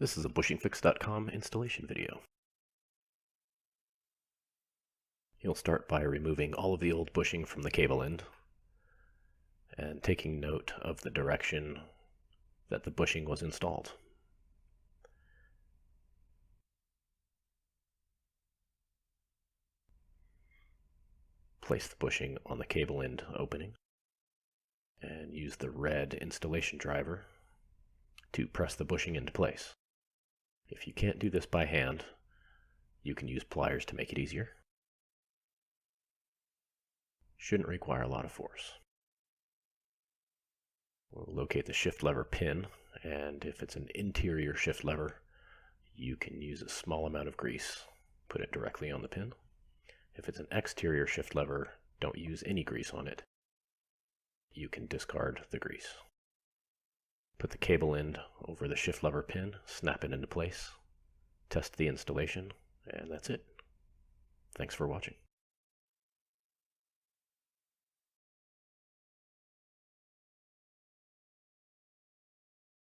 This is a bushingfix.com installation video. You'll start by removing all of the old bushing from the cable end and taking note of the direction that the bushing was installed. Place the bushing on the cable end opening and use the red installation driver to press the bushing into place. If you can't do this by hand, you can use pliers to make it easier. Shouldn't require a lot of force. We'll locate the shift lever pin, and if it's an interior shift lever, you can use a small amount of grease. Put it directly on the pin. If it's an exterior shift lever, don't use any grease on it. You can discard the grease. Put the cable end over the shift lever pin, snap it into place, test the installation, and that's it. Thanks for watching.